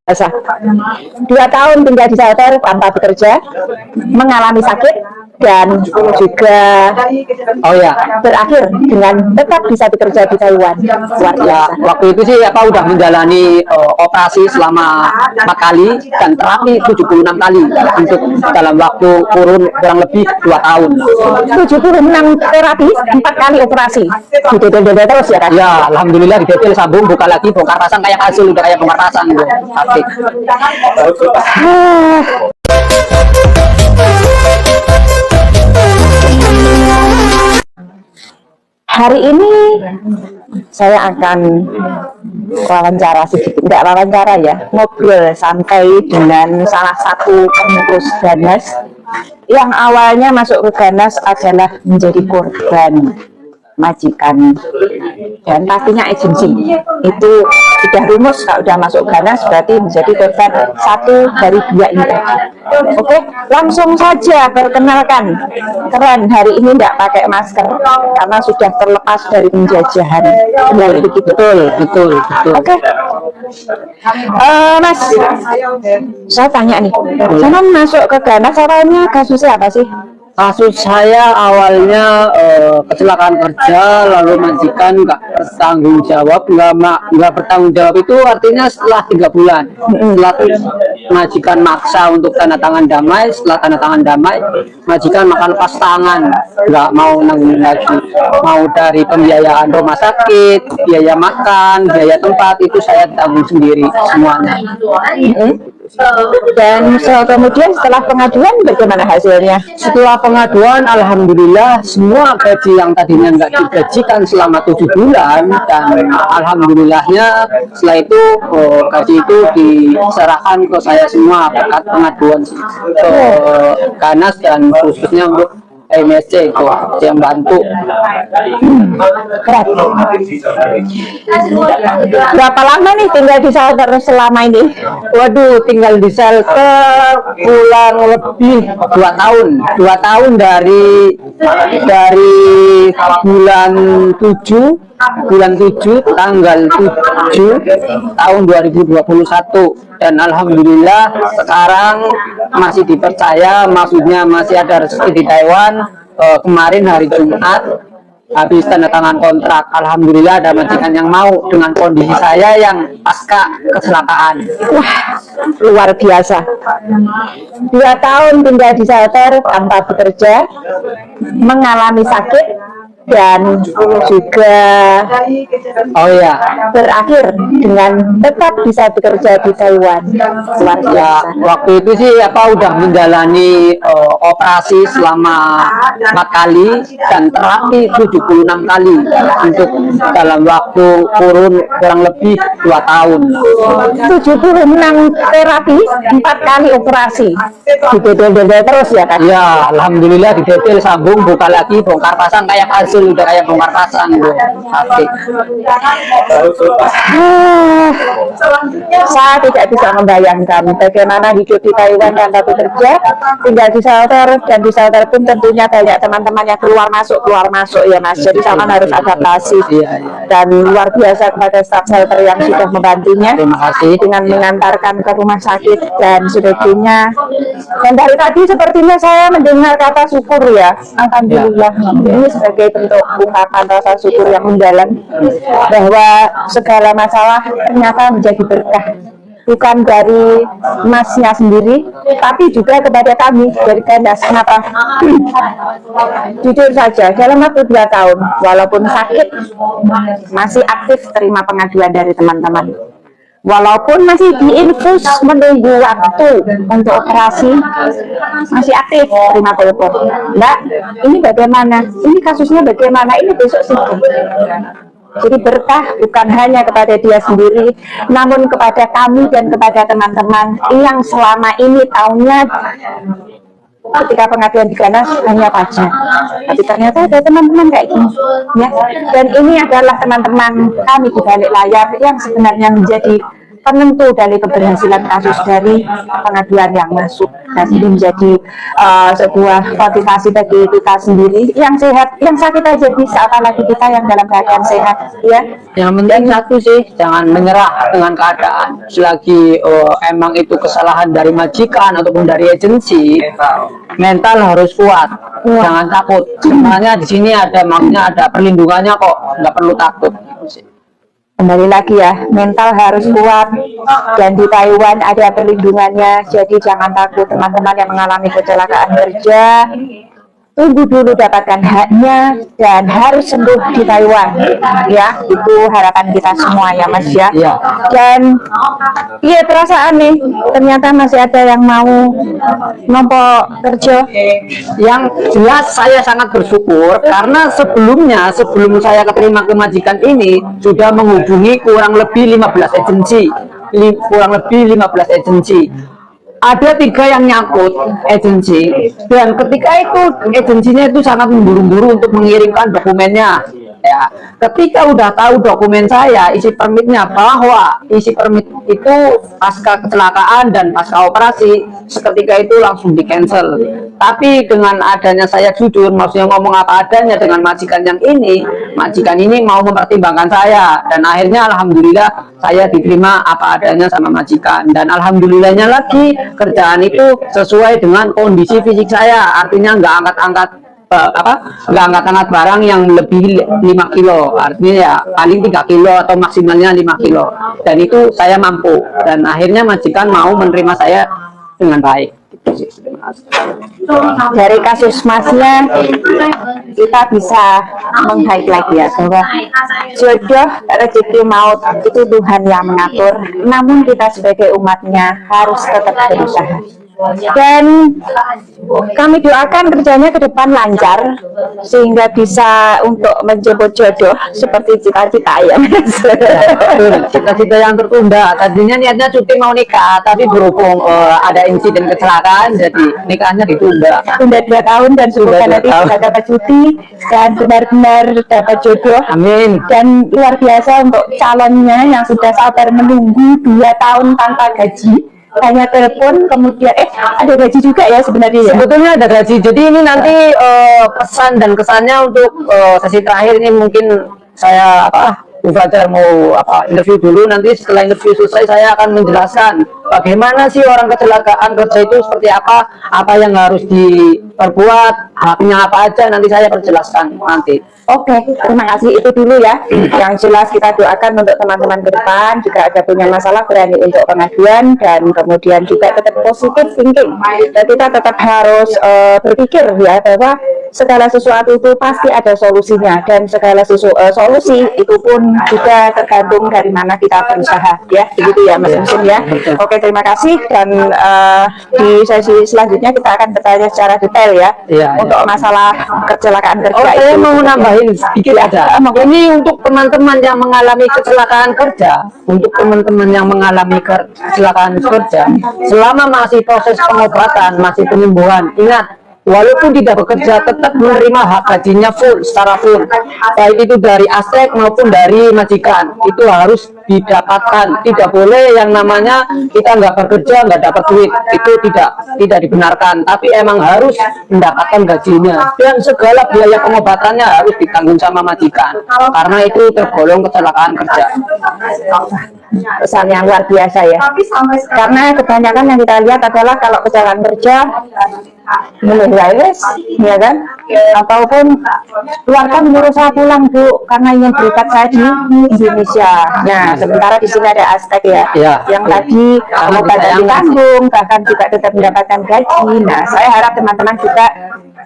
Biasa. 2 tahun tinggal di shelter tanpa bekerja, mengalami sakit, dan juga berakhir dengan tetap bisa bekerja di Taiwan. Luar biasa. Waktu itu sih udah menjalani operasi selama 4 kali dan terapi 76 kali untuk dalam waktu kurun kurang lebih 2 tahun. 76 terapi, 4 kali operasi. Didedel-dedel terus ya kan? Ya, alhamdulillah didedel, sambung, buka lagi, bongkar pasang, kayak hasil udah kayak bongkar pasang gitu. Asik. Hari ini saya akan wawancara sedikit, enggak wawancara ya, ngobrol santai dengan salah satu pengurus Ganas yang awalnya masuk ke Ganas adalah menjadi korban majikan dan pastinya agensi. Itu sudah rumus, kalau sudah masuk Ganas berarti menjadi korban satu dari 2 ini tadi. Oke, langsung saja perkenalkan. Keren, hari ini tidak pakai masker karena sudah terlepas dari penjajahan. Betul. Oke. Mas, saya tanya nih, zaman masuk ke Ganas awalnya kasusnya apa sih? Kasus saya awalnya kecelakaan kerja, lalu majikan nggak bertanggung jawab. Nggak bertanggung jawab itu artinya setelah 3 bulan. Setelah majikan maksa untuk tanda tangan damai, setelah tanda tangan damai, majikan makan lepas tangan, nggak mau nanggung lagi. Mau dari pembiayaan rumah sakit, biaya makan, biaya tempat, itu saya tanggung sendiri semuanya. Dan kemudian setelah pengaduan bagaimana hasilnya? Setelah pengaduan, alhamdulillah semua gaji yang tadinya nggak digajikan selama 7 bulan, dan alhamdulillahnya setelah itu gaji itu diserahkan ke saya semua berkat pengaduan ke Ganas dan khususnya untuk MSC itu yang bantu. Berapa lama nih tinggal di shelter selama ini? Waduh, tinggal di shelter kurang lebih 2 tahun. 2 tahun dari bulan 7 tanggal 7 tahun 2021, dan alhamdulillah sekarang masih dipercaya, maksudnya masih ada rezeki di Taiwan. Kemarin hari Jumat habis tanda tangan kontrak, alhamdulillah ada majikan yang mau dengan kondisi saya yang pasca kecelakaan. Wah, luar biasa. 2 tahun tinggal di shelter tanpa bekerja, mengalami sakit, dan juga berakhir dengan tetap bisa bekerja di Taiwan. Luar biasa. Waktu itu sih udah menjalani operasi selama 4 kali dan terapi 76 kali untuk dalam waktu kurun kurang lebih 2 tahun. 76 terapi, 4 kali operasi. Didedel-dedel terus ya kan? Ya, alhamdulillah didedel, sambung, buka lagi, bongkar pasang, kayak hasil udah kayak bongkar pasang gitu. Asik. Saya tidak bisa membayangkan bagaimana hidup di Taiwan tanpa bekerja, tinggal di shelter, dan di shelter pun tentunya banyak teman-teman yang keluar masuk ya Mas. Jadi sama harus adaptasi. Dan luar biasa kepada staf shelter yang sudah membantunya. Terima kasih. Dengan mengantarkan ke rumah sakit dan sebagainya. Dan dari tadi sepertinya saya mendengar kata syukur ya. Alhamdulillah. Ini sebagai bentuk ungkapan rasa syukur yang mendalam bahwa segala masalah ternyata menjadi berkah, bukan dari Masnya sendiri, tapi juga kepada kami dari Ganas. Kenapa? Jujur saja, dalam waktu 2 tahun, walaupun sakit, masih aktif terima pengaduan dari teman-teman. Walaupun masih diinfus menunggu waktu untuk operasi, masih aktif terima telepon. Mbak, ini bagaimana? Ini kasusnya bagaimana? Ini besok sidang. Jadi berkah bukan hanya kepada dia sendiri, namun kepada kami dan kepada teman-teman yang selama ini tahunya ketika pengaduan di Ganas hanya pajak, tapi ternyata ada teman-teman kayak gini ya. Dan ini adalah teman-teman kami di balik layar yang sebenarnya menjadi penentu dari keberhasilan kasus dari pengaduan yang masuk, dan ini menjadi sebuah motivasi bagi kita sendiri yang sehat, yang sakit aja bisa, apalagi kita yang dalam keadaan sehat ya. Yang penting satu sih, jangan menyerah dengan keadaan. Selagi emang itu kesalahan dari majikan ataupun dari agensi, mental harus kuat, jangan takut. Sebenarnya di sini ada maksudnya, ada perlindungannya kok, nggak perlu takut. Kembali lagi ya, mental harus kuat, dan di Taiwan ada perlindungannya, jadi jangan takut teman-teman yang mengalami kecelakaan kerja. Tunggu dulu dapatkan haknya dan harus sembuh di Taiwan ya, itu harapan kita semua ya Mas ya. Dan iya perasaan nih, ternyata masih ada yang mau nompo kerja. Yang jelas saya sangat bersyukur karena sebelum saya keterima ke majikan ini sudah menghubungi kurang lebih 15 agensi, ada 3 yang nyangkut agensi, dan ketika itu agensinya itu sangat memburu-buru untuk mengirimkan dokumennya ya. Ketika udah tahu dokumen saya, isi permitnya, bahwa isi permit itu pasca kecelakaan dan pasca operasi, seketika itu langsung di cancel. Tapi dengan adanya saya jujur, maksudnya ngomong apa adanya dengan majikan yang ini, majikan ini mau mempertimbangkan saya, dan akhirnya alhamdulillah saya diterima apa adanya sama majikan. Dan alhamdulillahnya lagi, kerjaan itu sesuai dengan kondisi fisik saya, artinya nggak angkat-angkat nggak angkat-angkat barang yang lebih 5 kilo, artinya ya paling 3 kilo atau maksimalnya 5 kilo, dan itu saya mampu, dan akhirnya majikan mau menerima saya dengan baik. Dari kasus Masnya kita bisa meng-highlight ya, bahwa jodoh, rezeki, maut itu Tuhan yang mengatur, namun kita sebagai umatnya harus tetap berusaha. Dan kami doakan kerjanya ke depan lancar sehingga bisa untuk menjemput jodoh seperti cita-cita ya. Cita-cita yang tertunda, tadinya niatnya cuti mau nikah, tapi berhubung ada insiden kecelakaan jadi nikahnya ditunda. Tunda 2 tahun, dan semoga nanti bisa dapat cuti dan benar-benar dapat jodoh. Amin. Dan luar biasa untuk calonnya yang sudah sabar menunggu 2 tahun tanpa gaji, hanya telepon, kemudian ada gaji juga ya sebenarnya ya? Sebetulnya ada gaji, jadi ini nanti pesan dan kesannya untuk sesi terakhir ini mungkin saya Bu Fajar mau interview dulu, nanti setelah interview selesai saya akan menjelaskan bagaimana sih orang kecelakaan kerja itu seperti apa yang harus diperbuat, haknya apa aja, nanti saya perjelaskan nanti. Oke, terima kasih, itu dulu ya. Yang jelas kita doakan untuk teman-teman ke depan, jika ada punya masalah berani untuk pengaduan, dan kemudian juga tetap positive thinking, dan kita tetap harus berpikir ya, bahwa segala sesuatu itu pasti ada solusinya, dan segala solusi itu pun juga tergantung dari mana kita berusaha ya, begitu ya Mas Musin ya. Oke, terima kasih, dan di sesi selanjutnya kita akan bertanya secara detail ya, untuk masalah kecelakaan kerja. Saya mau nambahin sedikit aja. Ini untuk teman-teman yang mengalami kecelakaan kerja, selama masih proses pengobatan, masih penyembuhan, ingat, walaupun tidak bekerja tetap menerima hak gajinya secara full, baik itu dari aspek maupun dari majikan, itu harus didapatkan. Tidak boleh yang namanya kita nggak bekerja nggak dapat duit, itu tidak dibenarkan, tapi emang harus mendapatkan gajinya, dan segala biaya pengobatannya harus ditanggung sama majikan, karena itu tergolong kecelakaan kerja. Pesan yang luar biasa ya, karena kebanyakan yang kita lihat adalah kalau kecelakaan kerja ya kan, ataupun keluarga menyuruh saya pulang Bu karena ingin berikat saya di Indonesia. Nah, sementara di sini ada aspek ya, yang tadi pengobatan ditanggung, bahkan juga tetap mendapatkan gaji. Nah, saya harap teman-teman juga,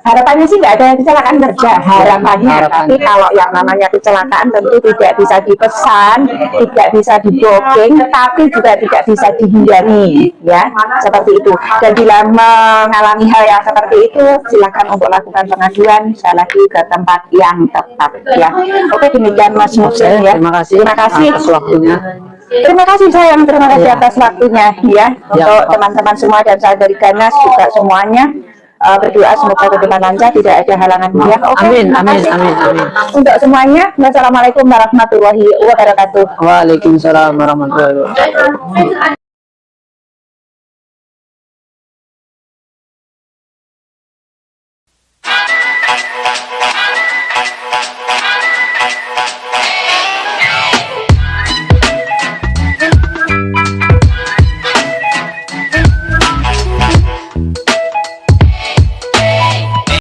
harapannya sih nggak ada kecelakaan kerja, harapannya, tapi kalau yang namanya kecelakaan tentu tidak bisa dipesan, tidak bisa di-booking, tapi juga tidak bisa dihindari ya, seperti itu. Dan bila mengalami hal yang seperti itu, silakan untuk lakukan pengaduan sekali lagi ke tempat yang tepat ya. Oke, demikian Mas Musin ya. Terima kasih atas waktunya. Terima kasih sayang, terima kasih atas waktunya ya, untuk teman-teman semua dan saya dari Ganas juga semuanya. berdoa semoga ke depan lancar, tidak ada halangan ya. Oke, Amin, terima amin, kasih amin, amin. untuk semuanya. Wassalamualaikum warahmatullahi wabarakatuh. Waalaikumsalam warahmatullahi wabarakatuh.